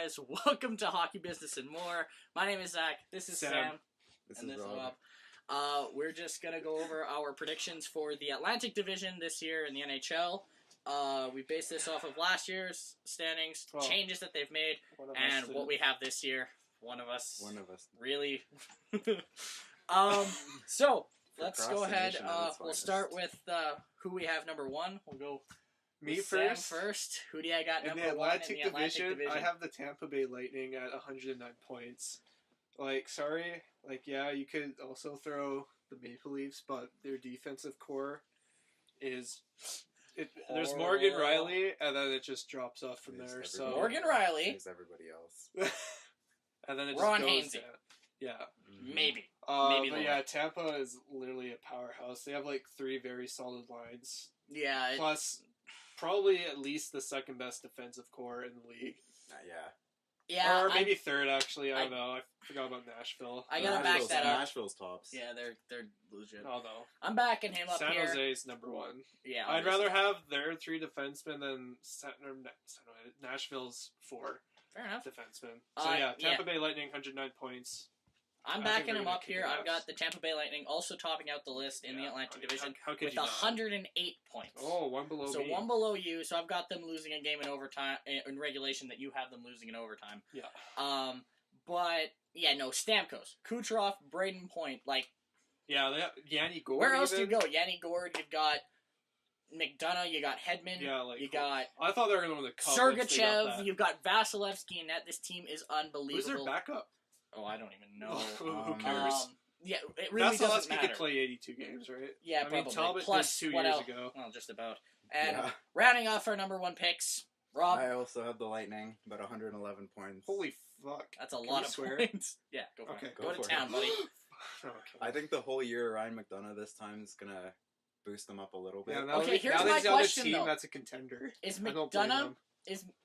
guys? Welcome to Hockey Business and More. My name is Zach. This is Sam. And this is Rob. We're just going to go over our predictions for the Atlantic Division this year in the NHL. We based this off of last year's standings, changes that they've made, and what we have this year. One of us. Really. So, let's go ahead. We'll start with who we have number one. We'll go me Sam first. Who do I got number one in the Atlantic Division? I have the Tampa Bay Lightning at 109 points. You could also throw the Maple Leafs, but their defensive core is... There's Morgan Riley, and then it just drops off from there. So Morgan Riley. There's everybody else. And then it Ron just goes Hainsey. down. Yeah. Maybe. Tampa is literally a powerhouse. They have like 3 very solid lines. Yeah. Plus, probably at least the second best defensive core in the league. Yeah. Or maybe third, actually. I don't know. I forgot about Nashville. I gotta back that up. Nashville's tops. Yeah, they're legit. Oh, no. I'm backing him up here. San Jose's number 1. Yeah. I'd rather have their 3 defensemen than Nashville's 4 Fair enough. defensemen. So, Tampa Bay Lightning, 109 points. I'm backing him up here. I've got the Tampa Bay Lightning also topping out the list in the Atlantic Division with 108 points. Oh, one below me. So one below you. So I've got them losing a game in overtime in regulation that you have them losing in overtime. Yeah. Stamkos, Kucherov, Braden Point, they have Yanni Gourde. Where else do you go? Yanni Gourde. You've got McDonough. You got Hedman. Yeah, you got. I thought they were going to win the cup. Sergachev. You've got Vasilevsky in net. This team is unbelievable. Who's their backup? Oh, I don't even know. Who cares? It really doesn't matter. could play 82 games, right? Yeah, probably. Talbot Plus, did 2 years ago. Well, just about. And rounding off our number 1 picks, Rob. I also have the Lightning, about 111 points. Holy fuck. That's a lot of points. Yeah, go for it. Go to town, buddy. Okay. I think the whole year Ryan McDonough this time is going to boost them up a little bit. Yeah, here's my question, though. That's a contender. Is McDonough...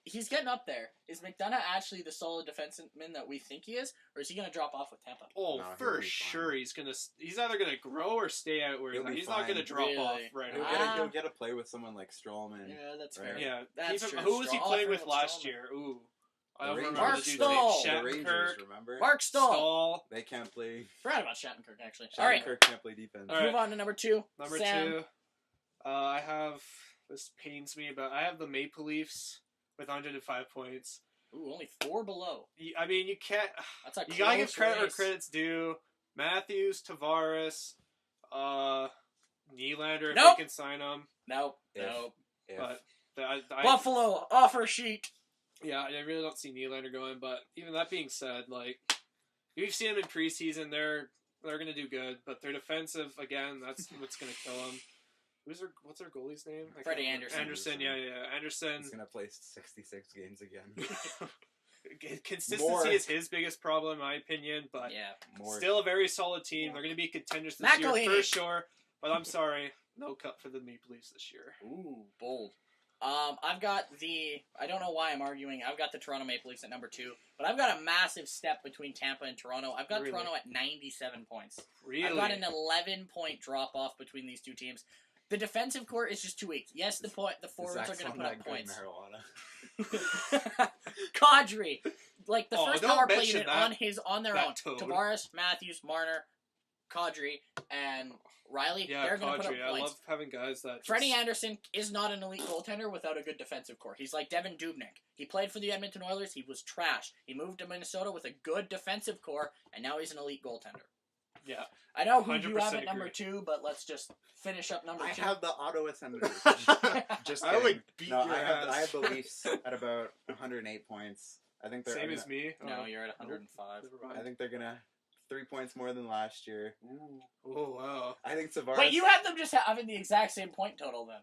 He's getting up there. Is McDonough actually the solid defenseman that we think he is, or is he going to drop off with Tampa? Oh, no, for sure. He's either going to grow or stay out where he's not going to drop off right away. He'll get to play with someone like Strallman. Yeah, that's fair. Yeah, that's true. Who was he playing with last year? Ooh. I don't remember Mark Stahl. The Rangers, remember? Mark Stahl. They can't play. Forgot about Shattenkirk, actually. Shattenkirk can't play defense. Let's move on to number 2. Number Sam. 2. I have... This pains me, but I have the Maple Leafs with 105 points. Ooh, only 4 below. I mean, you can't... That's a you gotta give credit where credit's due. Matthews, Tavares, Nylander, if they can sign them. Nope. But Buffalo, offer sheet. Yeah, I really don't see Nylander going, but even that being said, we've seen them in preseason, they're gonna do good, but their defensive, again, that's what's gonna kill them. What's their goalie's name? Freddie Anderson. Anderson. He's going to play 66 games again. Consistency is his biggest problem, in my opinion, but still a very solid team. They're going to be contenders this year for sure, but I'm sorry, no cup for the Maple Leafs this year. Ooh, bold. I've got I don't know why I'm arguing, I've got the Toronto Maple Leafs at number 2, but I've got a massive step between Tampa and Toronto. I've got Toronto at 97 points. Really? I've got an 11-point drop-off between these two teams. The defensive core is just too weak. Yes, the forwards are going to put up points. Kadri, the first power play unit on their own. Tavares, Matthews, Marner, Kadri, and Riley. They're going to put up points. I love having guys that. Freddie Anderson is not an elite goaltender without a good defensive core. He's like Devin Dubnyk. He played for the Edmonton Oilers. He was trash. He moved to Minnesota with a good defensive core, and now he's an elite goaltender. Yeah. I know who you have at number 2, but let's just finish up number 2. I have the Ottawa Senators. Just kidding. I would beat your ass. I have the Leafs at about 108 points. I think they're same as me. No, you're at 105. I think they're gonna 3 points more than last year. Ooh. Oh wow. I think Tavares. Wait, you have them just having the exact same point total then?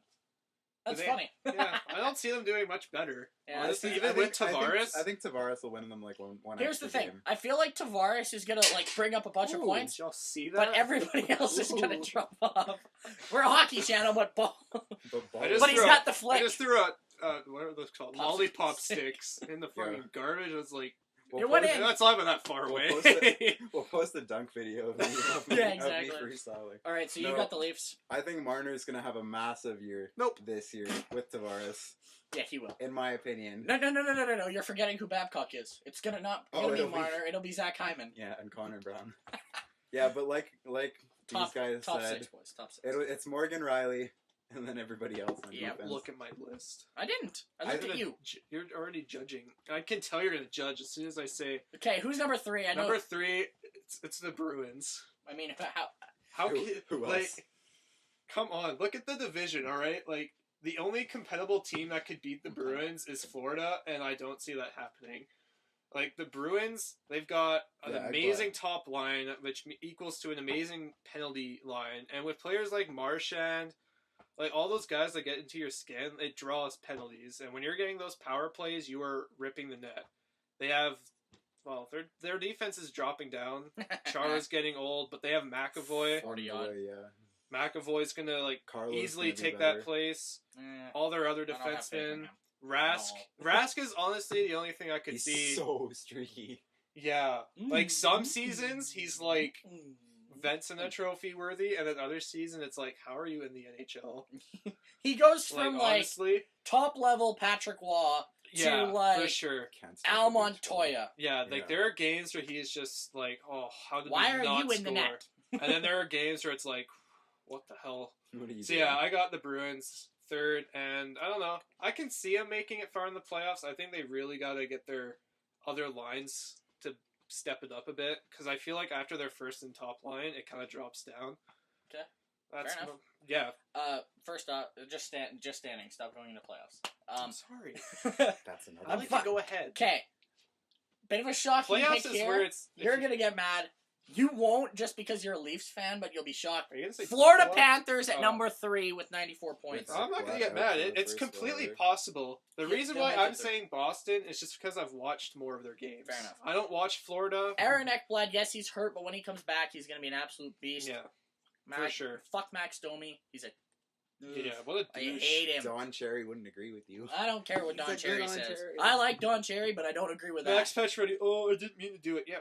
That's funny. Yeah, I don't see them doing much better. Yeah, honestly, even with Tavares, I think Tavares will win them one. Here's the thing: game. I feel like Tavares is gonna bring up a bunch of points. Did y'all see that? But everybody else is gonna drop off. We're a hockey channel, but he's got the flick. I just threw out what are those called? Lollipop sticks in the fucking garbage. I was like, It went in. That's not even that far away. We'll post a dunk video of me, Yeah, of exactly. me freestyling. All right, so you No. got the Leafs. I think Marner's gonna have a massive year. Nope. This year with Tavares, Yeah, he will. in my opinion. No. You're forgetting who Babcock is. It's gonna not Oh, gonna be it'll be- Marner. It'll be Zach Hyman. Yeah, and Connor Brown. Yeah, but like Top, these guys top said, six, boys. Top six. it's Morgan Riley, and then everybody else on Yeah, defense. Look at my list. I didn't. I looked at you. You're already judging. I can tell you're gonna judge as soon as I say Okay, who's number 3? I know. number 3. It's the Bruins. I mean, How Who- can who like? else? Come on, look at the division. All right, like the only competitive team that could beat the Bruins is Florida, and I don't see that happening. Like the Bruins, they've got an Yeah, amazing top line, which equals to an amazing penalty line, and with players like Marchand, like all those guys that get into your skin, it draws penalties, and when you're getting those power plays, you are ripping the net. They have, well, their defense is dropping down. Chara's getting old, but they have McAvoy. 40 On odd. the way, yeah. McAvoy's gonna like Carlos easily gonna be take better. that place. Eh, All their other I don't have faith in defensemen. him. Rask. No. Rask is honestly the only thing I could He's see. so streaky. Yeah. Like some seasons he's like Mm. Vezina trophy worthy, and then other season it's like, how are you in the NHL? He goes Like from like honestly, top level Patrick Waugh yeah, to like for sure. Can't stop Al the beach ball. Montoya. Yeah, like Yeah. there are games where he's just like, oh, how did Why we are not you in the score? net? And then there are games where it's like, what the hell? What are you So doing? yeah, I got the Bruins third, and I don't know. I can see them making it far in the playoffs. I think they really got to get their other lines to step it up a bit, because I feel like after their first and top line, it kind of drops down. Okay. That's Fair enough. yeah. First off, just standing. Stop going into playoffs. I'm sorry. That's another. I like fi- to go ahead. Okay. Bit of a shocking Playoffs pick is here. where it's. You're gonna get mad. You won't just because you're a Leafs fan, but you'll be shocked. Are you gonna say Florida Buffalo? Panthers at Oh. number 3 with 94 points. With- I'm not gonna get Flat out mad. for the It's first completely round. possible. The Yeah, reason they'll why make I'm it through. saying Boston is just because I've watched more of their games. Fair enough. I don't watch Florida. Aaron Ekblad, yes, he's hurt, but when he comes back, he's gonna be an absolute beast. Yeah, Mac, for sure. Fuck Max Domi. He's a. Yeah, what a I douche. hate him. Don Cherry wouldn't agree with you. I don't care what He's Don a Cherry good Don says. Cherry. I like Don Cherry, but I don't agree with Max that. Pacioretty. Oh, I didn't mean to do it. Yeah,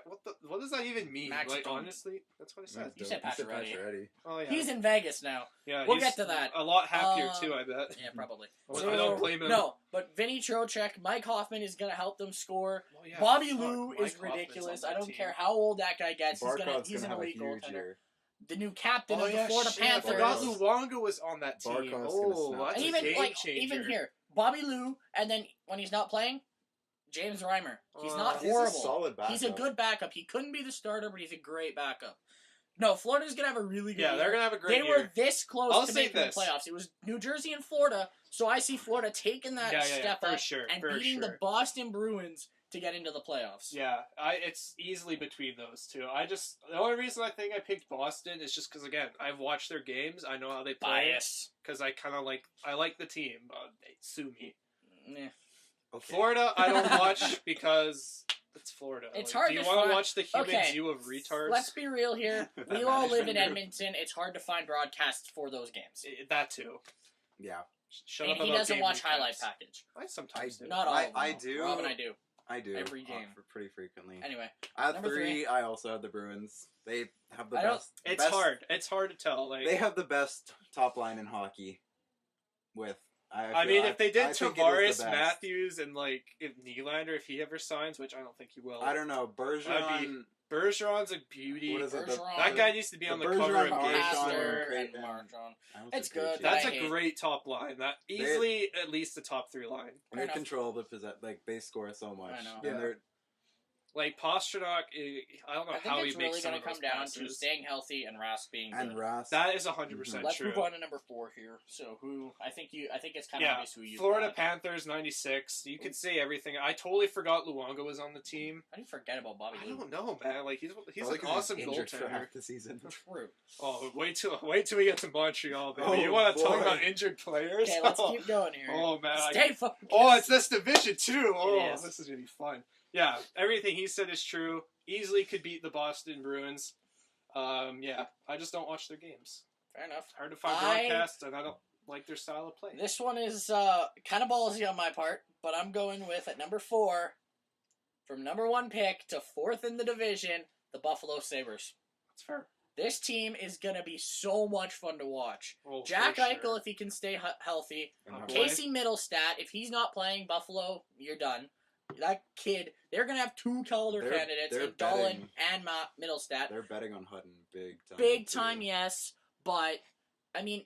what does that even mean? Max like Domi. honestly, that's what I said. You said Pacioretty. Oh yeah. He's in Vegas now. yeah. we'll he's get to that. A lot happier Um, too, I bet. Yeah, probably. I don't blame him. No, but Vinny Trocheck, Mike Hoffman is gonna help them score. Well, yeah, Bobby fuck, Lou Mike is Hoffman's ridiculous. on I that don't team. care how old that guy gets. He's Barkov's an gonna have a elite huge goaltender. year. The new captain Oh of the yeah, Florida shit, I Panthers. forgot Luongo was on that team. Barkov's gonna Oh, snap. that's And a even game like changer. even here, Bobby Lou, and then when he's not playing, James Reimer. He's not He's a horrible. solid backup. He's a good backup. He couldn't be the starter, but he's a great backup. No, Florida's gonna have a really good Yeah, year. they're gonna have a great They year. were this close I'll to say making the this. playoffs. It was New Jersey and Florida, so I see Florida taking that step for up sure, and for beating sure. the Boston Bruins to get into the playoffs. Yeah, it's easily between those two. The only reason I think I picked Boston is just because again I've watched their games. I know how they play. Bias. Because I kind of like the team. Sue me. Eh. Okay. Florida, I don't watch because it's Florida. It's hard Do you to want find- to watch the human Okay, zoo of retards? Let's be real here. We all live in Edmonton. It's hard to find broadcasts for those games. That too. Yeah, Shut And up he about doesn't game watch recaps. highlight package. I sometimes do. Not all of them. I though. do. Rob and I do. I do. Every game. Pretty frequently. Anyway, At number 3, I also had the Bruins. They have the I don't- best. It's best- hard. It's hard to tell. Like They have the best top line in hockey. With I mean, if they did I think it Tavares, is the best. Matthews, and like if Nylander, if he ever signs, which I don't think he will. I don't know. That'd Bergeron. Bergeron's a beauty. What is it? Bergeron. That guy needs to be on the The cover Bergeron, of Marchand, Game Marchand, Store. Pastor and Creighton. Marchand. I don't It's think good. Krejci. That's I a hate- great top line. That easily at least the top 3 line. When they enough. control the possession, like they score so much. I know. And Yeah. they're Like Pasternak, I don't know I how think he it's makes really some going of to those come down to passes. staying healthy and Rask being good. and Ross. That is 100% Let's true. move on to number 4 here. So I think it's kind of Yeah, obvious who you Florida got. Panthers 96. You could say everything. I totally forgot Luongo was on the team. How do you forget about Bobby I Lou? don't know, man. Like he's Probably an 'cause he's awesome injured for goaltender. half the season. True. Oh, wait till we get to Montreal, baby. Oh, you want to talk boy. about injured players? Okay, let's keep going here. Oh man. Stay focused. Oh, it's this division too. Oh, is. this is gonna be fun. Yeah, everything he said is true. Easily could beat the Boston Bruins. Yeah, I just don't watch their games. Fair enough. Hard to find I- broadcasts, and I don't like their style of play. This one is kind of ballsy on my part, but I'm going with at number 4, from number 1 pick to 4th in the division, the Buffalo Sabres. That's fair. This team is going to be so much fun to watch. Oh, Jack for Eichel, sure. if he can stay healthy. And Oh, how- boy. Casey Middlestat, if he's not playing Buffalo, you're done. That kid, they're going to have 2 Calder They're- candidates they're in Dolan betting. and Middlestat. They're betting on Hutton big time. Big too. time, yes. But, I mean,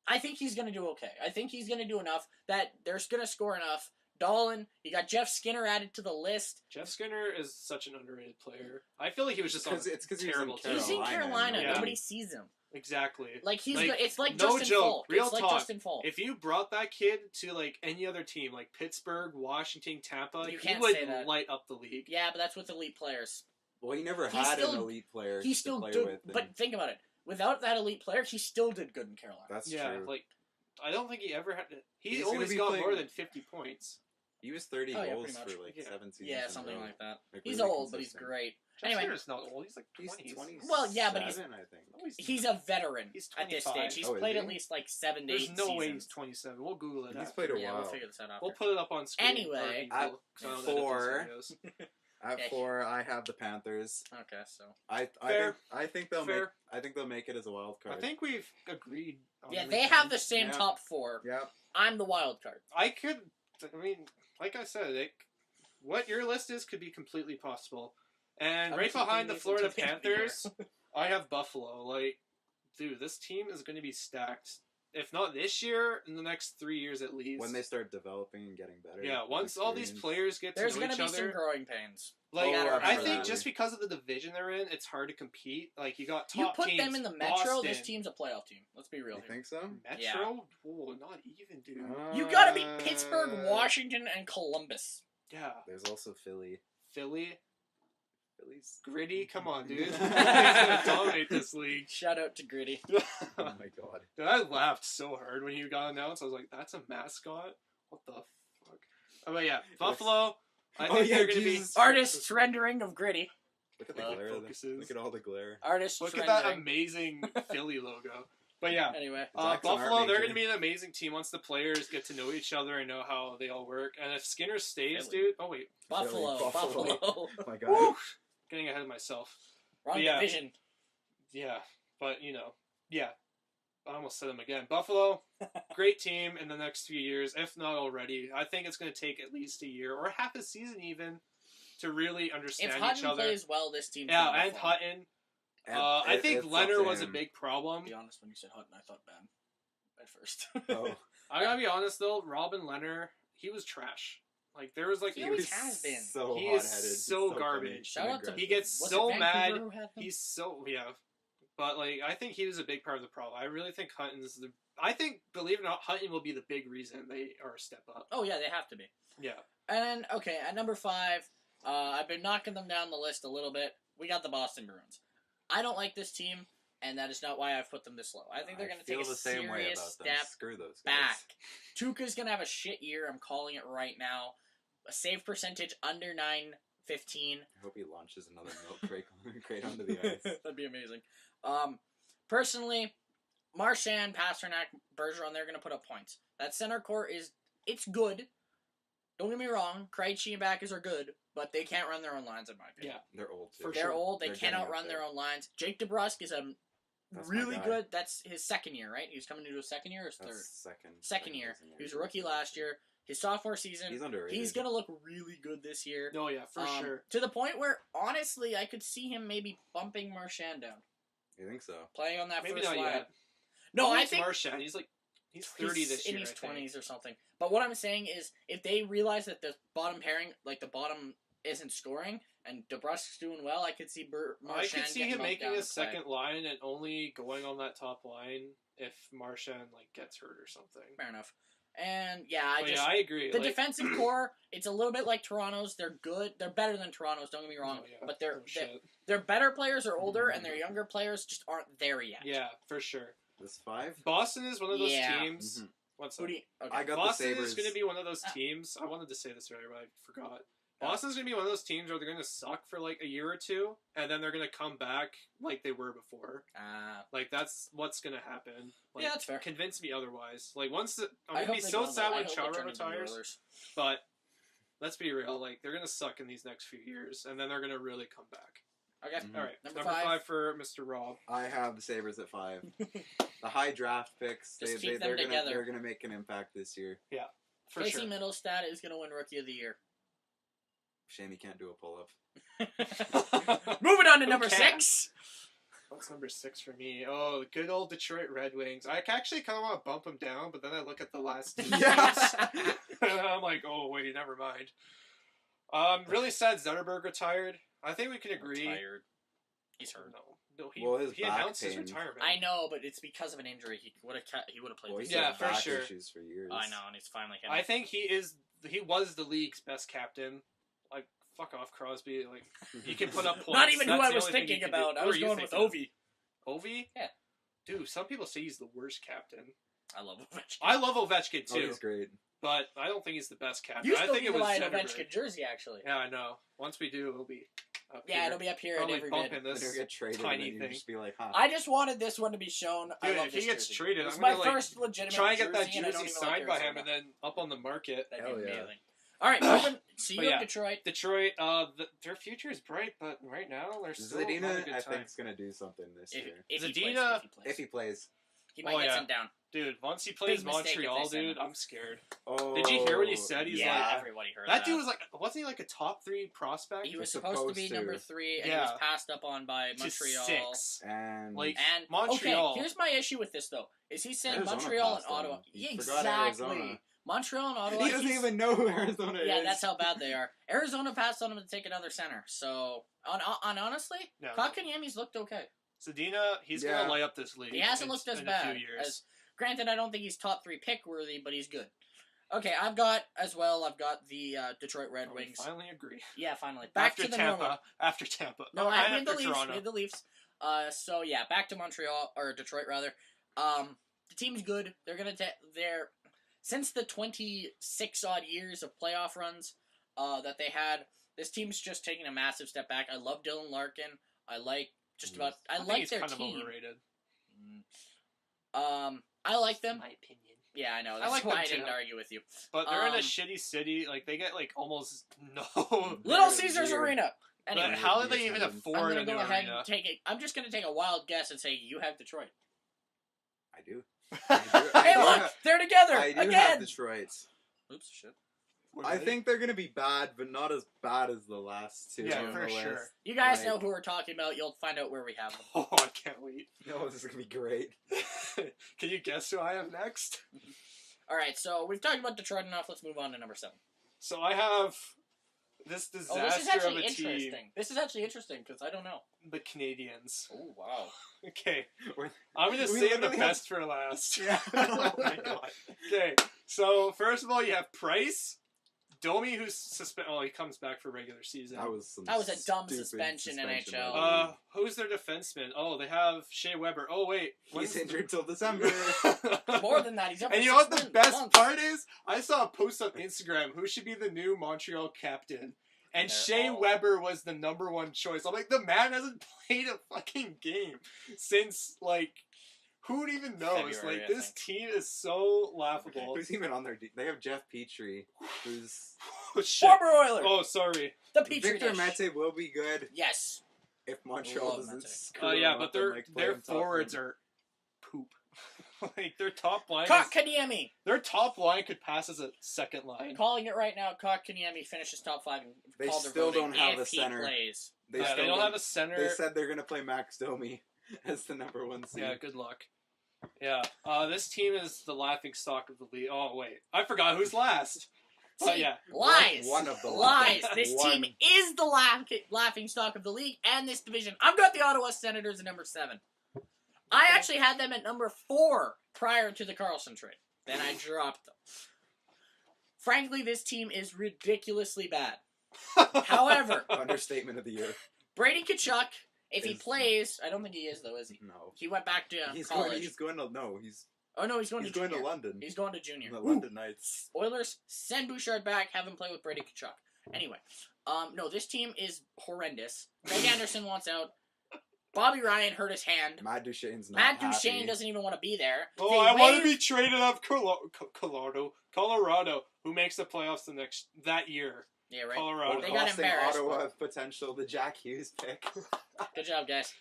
I think he's going to do okay. I think he's going to do enough that they're going to score enough. Dolan, you got Jeff Skinner added to the list. Jeff Skinner is such an underrated player. I feel like he was just on It's because terrible he's in He's in Carolina. Carolina. Yeah. Nobody sees him. exactly. Like, he's Like, good. It's like no Justin joke, Falk. real It's like talk. Justin Falk. If you brought that kid to like any other team, like Pittsburgh, Washington, Tampa, You he can't would say that. light up the league. Yeah, but that's with elite players. Well, he never He's had still- an elite player He's to still play good. with. and But think about it. Without that elite player, he still did good in Carolina. that's Yeah, true. like I don't think he ever had. He He's gonna always be got playing- more than 50 points. He was 30 Oh, yeah, goals pretty much. for like Yeah. 7 seasons. Yeah, in a something row. like that. Like, He's really old, but he's consistent. great. Jeff Anyway, Skinner's not old. He's like He's 20s. 27, Well, yeah, but he's- I think. No, he's a veteran He's at this 25. stage. He's Oh, is played he? at least like 7 to 8 There's no seasons. way he's 27. We'll Google it. He's after. played a Yeah, while. we'll figure this out after. We'll put it up on screen. Anyway. for people, At 'cause I don't edit these 4. videos. At Okay. 4, I have the Panthers. Okay, so. Fair. I think they'll Fair. make it as a wild card. I think we've agreed. On Yeah, they everything. have the same Yeah. top 4. Yep. I'm the wild card. I mean, like I said, what your list is could be completely possible. And I'm right keeping behind the these Florida until the end of the year. Panthers, I have Buffalo. Like, dude, this team is going to be stacked. If not this year, in the next 3 years at least. When they start developing and getting better. yeah, once all these experience. players get to There's know going to each be some other, growing pains. like You gotta I remember think that. just because of the division they're in, it's hard to compete. Like you got top You put teams, them in the Metro, this Boston, team's a playoff team. Let's be real You here. think so? Metro. Yeah. Whoa, not even, dude. You gotta beat Pittsburgh, Washington, and Columbus. Yeah, There's also Philly. Philly, Philly's. gritty. Come on, dude. He's gonna dominate this league. Shout out to Gritty. Oh my god. Dude, I laughed so hard when he got announced. I was like, "That's a mascot? What the fuck?" Oh, but yeah, Buffalo. I Oh, think yeah, they're gonna Jesus. Artist's rendering of Gritty. Look at the Love glare. focuses. Look at all the glare. Artist's be. Look at rendering. that amazing Philly logo. But yeah, Anyway. Zach's an art Buffalo. They're major. going to be an amazing team once the players get to know each other and know how they all work. And if Skinner stays, Philly. dude. Oh wait, Buffalo. Buffalo. Buffalo. Oh my god. Woo! Getting ahead of myself. Wrong Yeah. division. Yeah, but yeah. I almost said them again. Buffalo, great team in the next few years, if not already. I think it's going to take at least a year or half a season even to really understand If each Hutton other. plays well, this team. Yeah, and Hutton. And I think it's up Leonard to was a him. big problem. To be honest, when you said Hutton, I thought bad at first. Oh. I gotta be honest though, Robin Leonard, he was trash. Like there was like He always has been. So He is hot-headed. He's so funny garbage. Shout and out to- he aggressive. gets Was so it mad. Vancouver who had him? He's so but like I think he was a big part of the problem. I really think I think, believe it or not, Hutton will be the big reason they are a step up. Oh yeah, they have to be. Yeah. And then, okay, at number 5, I've been knocking them down the list a little bit. We got the Boston Bruins. I don't like this team, and that is not why I've put them this low. I think they're going to take feel a the same way serious about them. step Screw those guys. back. Tuca's going to have a shit year. I'm calling it right now. A save percentage under 915. I hope he launches another milk crate onto the ice. That'd be amazing. Personally, Marchand, Pasternak, Bergeron, they're going to put up points. That center court it's good. Don't get me wrong. Krejci and Backes are good, but they can't run their own lines, in my opinion. Yeah. They're old too. For They're sure. old. They They're cannot getting run up their there. own lines. Jake DeBrusk is That's my really guy. good. That's his second year, right? He's coming into his second year or his That's third? second. Second year. He was a rookie last year. His sophomore season, He's underrated. he's going to look really good this year. Oh yeah, for sure. To the point where, honestly, I could see him maybe bumping Marchand down. You think so? Playing on that Maybe first not line. yet. No, How I old's think Marchand, he's 30 this year. in his I think. 20s or something. But what I'm saying is, if they realize that the bottom pairing, like the bottom isn't scoring, and DeBrusk's doing well, I could see I Marchand could see getting him bumped making down a to play. second line and only going on that top line if Marchand gets hurt or something. Fair enough. And yeah, But I agree. the like, defensive core, it's a little bit like Toronto's. They're good. They're better than Toronto's. Don't get me wrong. oh, yeah. But Oh, shit. their better players are older, and their younger players just aren't there yet. Yeah, for sure. This 5? Boston is one of those Yeah. teams. Mhm. What's Who up? do you, okay. I got Boston the is Sabres. going to be one of those Ah. teams. I wanted to say this earlier, but I forgot. Oh. Boston's going to be one of those teams where they're going to suck for like a year or two, and then they're going to come back like they were before. Like that's what's going to happen. Like, Yeah, that's fair. Convince me otherwise. Like once I'm I going to hope be they so go sad on the- when I hope they Chara turn into the retires, Oilers. but let's be real. Like, they're gonna suck in these next few years, and then they're gonna really come back. Okay. All right, Number number 5. 5 for Mr. Rob. I have the Sabres at 5. The high draft picks, Just keep them together. they're gonna make an impact this year. For Casey sure. Middlestad is going to win Rookie of the Year. Shame he can't do a pull-up. Moving on to Who number can? 6. What's number 6 for me? Oh, the good old Detroit Red Wings. I actually kind of want to bump them down, but then I look at the last 2 Yes. years, and I'm like, oh wait, never mind. Really sad Zetterberg retired. I think we can agree. Retired. He's hurt. No, he, Well, his he back announced his pain. retirement. I know, but it's because of an injury. He would have played. Well, this he's year. Yeah, had for back sure. issues for years. I know, and he's finally. I think he was the league's best captain. Like, fuck off, Crosby. Like, he can put up points. Not even who That's I the was only thing he thinking can do. about. I Who was are you going with thinking Ovi. of? Ovi? Yeah. Dude, some people say he's the worst captain. I love Ovechkin. I love Ovechkin Oh, too, he's great. but I don't think he's the best captain. You I still think need it to was buy an Zetterberg. Ovechkin jersey, actually. Yeah, I know. Once we do, it'll be up Yeah, here. it'll be up here at Probably every bumping bid. Then this he'll get traded tiny and then thing. you just be like, huh. I just wanted this one to be shown. I Dude, love if this he gets jersey. traded, It's I'm my gonna like first legitimate try and get that jersey, and I don't jersey even like signed by him Arizona. and then up on the market. That'd be Hell yeah. amazing. All right, moving. So you But have yeah. Detroit. Detroit, their future is bright, but right now they're still not a Zadina, good I time. think, is gonna do something this year. If he Zadina- plays, If he plays. he might Oh, get yeah. sent down. Dude, once he plays Big mistake if they Montreal, send dude, him. I'm scared. Oh, Did you hear what he said? He's Yeah, like, everybody heard that dude was like, wasn't he like a top 3 prospect? He was He's supposed to be supposed number to. 3, and he was Yeah. passed up on by to Montreal. 6. and Like, And Montreal. okay, here's my issue with this though. Is he saying Arizona Montreal and passed on Ottawa? him. He Yeah, forgot exactly. Arizona. Montreal and Ottawa. he doesn't he's- even know who Arizona is. Yeah, that's how bad they are. Arizona passed on him to take another center. So, on honestly, No. Kotkaniemi's looked okay. Zadina, he's Yeah. gonna lay up this league. He hasn't looked as in bad. a few years. As granted, I don't think he's top 3 pick worthy, but he's good. Okay, I've got the Detroit Red Oh, we Wings. finally agree. Yeah, finally back After to the Tampa. normal. After Tampa. No, Oh, I and mean the after Leafs. Toronto. We the Leafs. So yeah, back to Montreal or Detroit rather. The team's good. They're since the 26 odd years of playoff runs that they had. This team's just taking a massive step back. I love Dylan Larkin. I like just about. I think like he's their kind team. of overrated. I like them. My opinion. Yeah, I know. I That's like why them I didn't too. argue with you. But they're in a Um, shitty city. Like, they get, like, almost no... Little They're Caesars weird. Arena. But Anyway, how do they even attendance. I'm afford gonna a go new ahead arena? and take it. I'm just gonna take a wild guess and say you have Detroit. I do. Hey, look, they're together I do again. have Detroit. Oops, shit. I think they're gonna be bad, but not as bad as the last two. Yeah, on for the sure. list. You guys Like- know who we're talking about. You'll find out where we have them. Oh, I can't wait. No, this is gonna be great. Can you guess who I have next? All right, so we've talked about Detroit enough. Let's move on to number 7. So I have this disaster Oh, this is of actually a team. interesting. This is actually interesting because I don't know. The Canadians. Oh wow. Okay. We're- I'm going to We save the literally have- best for last. Yeah. Oh my god. Okay. So, first of all, you have Price. Domi, who's suspended. Oh, he comes back for regular season. That was some That was a dumb stupid suspension, NHL. by the Who's their defenseman? Oh, they have Shea Weber. Oh, wait. league. when's He's the- injured till December. More than that, he's up. And for you know what 6 the best months. part is? I saw a post on Instagram. Who should be the new Montreal captain? And They're Shea all- Weber was the #1 choice. I'm like, the man hasn't played a fucking game since, like, who would even know? It's February, like, I this think. team is so laughable. Who's even on their? They have Jeff Petrie, who's Oh, shit. Former Oiler. Oh, sorry. The Petri Victor dish. Mete will be good Yes. if Montreal Love doesn't Mete. screw Oh, yeah, him but up and, play their him top forwards line. are poop. Like, their top line Kotkaniemi. their top line could pass as a second line. Calling it right now. Kotkaniemi finishes top 5 and They Calder still voting don't have if a he center. plays. They, Yeah, still they don't have a center. They said they're gonna play Max Domi as the #1 seed. Yeah, good luck. Yeah, this team is the laughing stock of the league. Oh wait, I forgot who's last. Oh See, yeah, lies. One of the Lies. last. This One. team is the laughing stock of the league and this division. I've got the Ottawa Senators at number 7. I actually had them at number 4 prior to the Carlson trade. Then I dropped them. Frankly, this team is ridiculously bad. However, Understatement of the year. Brady Tkachuk, if he Is- plays, I don't think he is though, is he? No. He went back to He's college. going to no. He's Oh no, he's going to going junior. to London. He's going to junior. The London Knights. Oilers, send Bouchard back, have him play with Brady Tkachuk. Anyway, no, this team is horrendous. Greg Anderson wants out. Bobby Ryan hurt his hand. Matt Duchene's not Matt happy. Duchene doesn't even want to be there. Oh, They I want to waived- be traded up Colorado, who makes the playoffs that year. Yeah, right. Colorado. They got Costing embarrassed. Ottawa potential, the Jack Hughes pick. Good job, guys.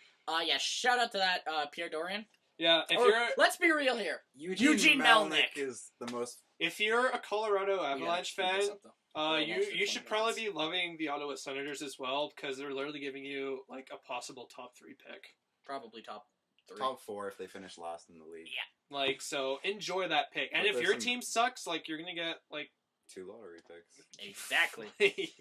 Yeah, shout out to that Pierre Dorian. Yeah, Let's be real here. Eugene Melnick is the most. if you're a Colorado We gotta Avalanche speed fan, this up, though. We're you almost at 20 should probably minutes. be loving the Ottawa Senators as well because they're literally giving you like a possible top 3 pick. Probably top 3. Top 4 if they finish last in the league. Yeah. Like, so enjoy that pick. And But if there's your some- team sucks, like you're gonna get like 2 lottery picks. Exactly.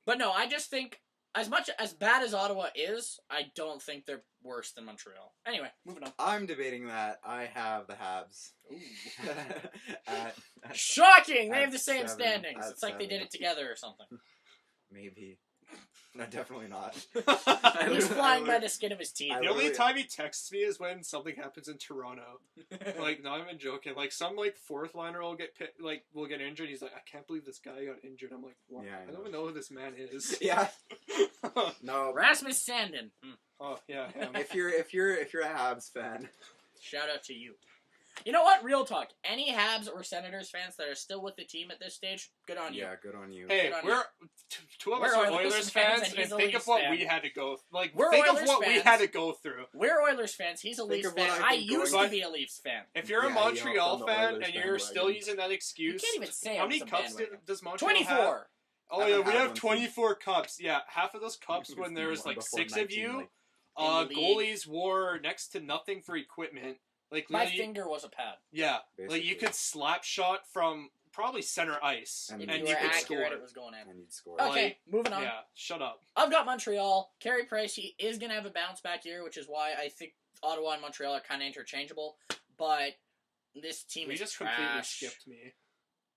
But no, I just think as bad as Ottawa is, I don't think they're worse than Montreal. Anyway, moving on. I'm debating that. I have the Habs. Ooh. at, Shocking! They at have the same 7, standings. at It's like they did 7. it together or something. Maybe. No, definitely not. He's flying by the skin of his teeth. I The only literally- time he texts me is when something happens in Toronto. Like, not even joking. Like, some like 4th liner will get will get injured. He's like, I can't believe this guy got injured. I'm like, what? Yeah, I I don't know. even know who this man is. Yeah. No. Rasmus Sandin. Oh yeah, him. If you're a Habs fan, Shout out to you. You know what? Real talk. Any Habs or Senators fans that are still with the team at this stage, good on you. yeah, good on you. Hey, Good on we're you. two of We're us are Oilers Oilers fans fans, and he's and a think of Leafs what fan. we had to go. Like, We're think Oilers of what we fans. had to go through. We're Oilers fans. He's a Think Leafs of what fan. I've I been used going- to be a Leafs fan. If you're Yeah, a he hopped Montreal on the fan Oilers and you're bandwagon. still using that You excuse, can't even say how I many was a cups bandwagon. does Montreal have? 24. Oh I yeah, haven't we had have one 24 cups. Yeah, half of those cups when there was like Before 6 of 19, you. like, In the league. Goalies wore next to nothing for equipment. Like My literally- finger was a pad. yeah, like you Basically. could slap shot from probably center ice, And If and you you were could accurate, score. it was going in. and you'd score. Okay, Like, moving on. Yeah, shut up. I've got Montreal. Carey Price, he is going to have a bounce back year, which is why I think Ottawa and Montreal are kind of interchangeable. But this team We is just trash. completely skipped me.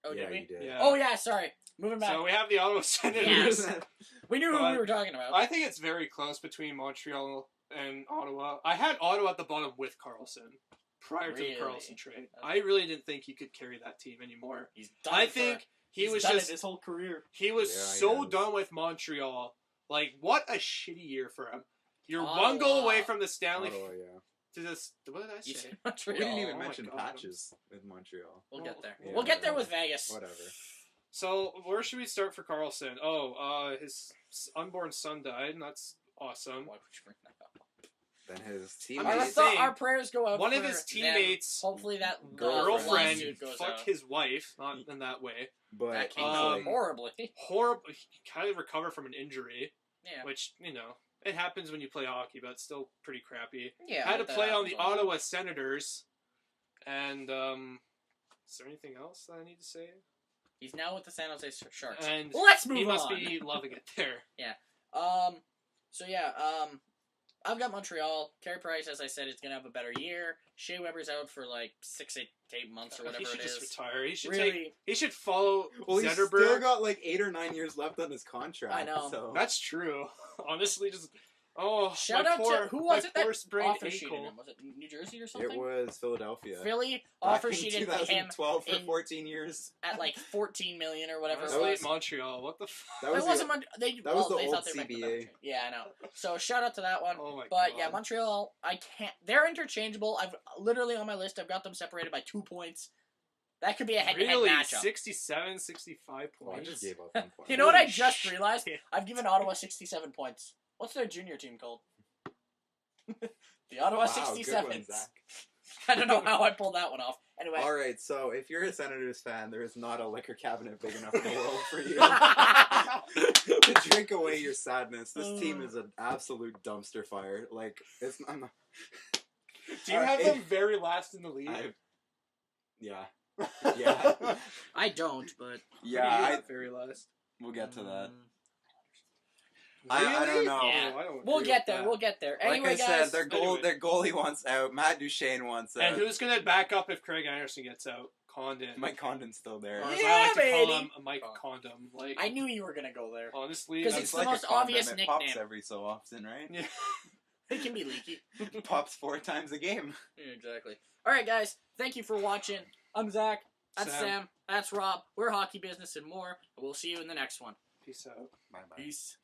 Oh, yeah, did we? you did. Yeah. Oh, yeah, sorry. Moving back. So we have the Ottawa Senators. Yes. We knew who But we were talking about. I think it's very close between Montreal and Ottawa. I had Ottawa at the bottom with Carlson prior to the Really? Carlson trade. Okay. I really didn't think he could carry that team anymore. He's done I it for- think he he's was done it just his whole career. he was Yeah, he so has. done with Montreal. Like, what a shitty year for him. You're Ottawa. one goal away from the Stanley. Ottawa, yeah. To this, what did I You say? said We Montreal. didn't even Oh my mention God. patches with Montreal. We'll get there. Yeah, we'll get there whatever. with Vegas. Whatever. So where should we start for Carlson? Oh, his unborn son died, and that's awesome. Why would you bring that up? Then his I'm Our, just teammates. saying, our prayers go out one of for his them. teammates, Hopefully that girlfriend, lawsuit goes fucked out. his wife. Not in that way. But That came Um, out horribly. Horrible. He kind of recovered from an injury, Yeah. which it happens when you play hockey, but it's still pretty crappy. Yeah. Had to but that play on the happens all Ottawa Senators, and is there anything else that I need to say? He's now with the San Jose Sharks. And Let's move he on. must be loving it there. So yeah, I've got Montreal. Carey Price, as I said, is gonna have a better year. Shea Weber's out for like 6, 8 months or whatever he should it just is. retire. He should Really, He should follow well, he's still Zetterberg. got like 8 or 9 years left on his contract. I know. So. That's true. Honestly, just shout my out poor, to who was my it that poor sprained offer sheeted ankle. him? Was it New Jersey or something? It was Philadelphia. Philly Back offer in sheeted him 2012 for in- 14 years. at like 14 million or whatever it Honestly, was. Montreal. What the? That It was wasn't the, they that was the they old thought they were making a CBA. better trade. Yeah, I know. So shout out to that one. Oh my But god. yeah, Montreal, I can't. They're interchangeable. I've literally on my list. I've got them separated by 2 points. That could be a head-to-head Really, matchup. 67, 65 Oh, I points. just gave up 1 point. You know what I Holy just shit. realized? I've given Ottawa 67 points. What's their junior team called? The Ottawa Wow, good 67s. one, Zach. I don't know how I pulled that one off. Anyway. All right, so if you're a Senators fan, there is not a liquor cabinet big enough in the world for you to drink away your sadness. This team is an absolute dumpster fire. Like, it's I'm not, Do you have them very last in the league? yeah, yeah, I don't, but yeah. Who do you I, have very last. we'll get to that. Mm, I don't know. Yeah. Oh, I don't We'll agree get with there. that. We'll get there. Anyway, Like I guys. said, anyway. their goalie wants out. Matt Duchene wants out. And who's gonna back up if Craig Anderson gets out? Condon. Mike Condon's still there. Or as Yeah, I like to call baby. him, Mike Condom. Like, I knew you were gonna go there. honestly, 'Cause that's it's like the most a condom. obvious It pops nickname. every so often, right? Yeah. It can be leaky. Pops 4 times a game. Yeah, exactly. All right, guys. Thank you for watching. I'm Zach. That's Sam. That's Rob. We're Hockey Business and More. We'll see you in the next one. Peace out. Bye bye. Peace.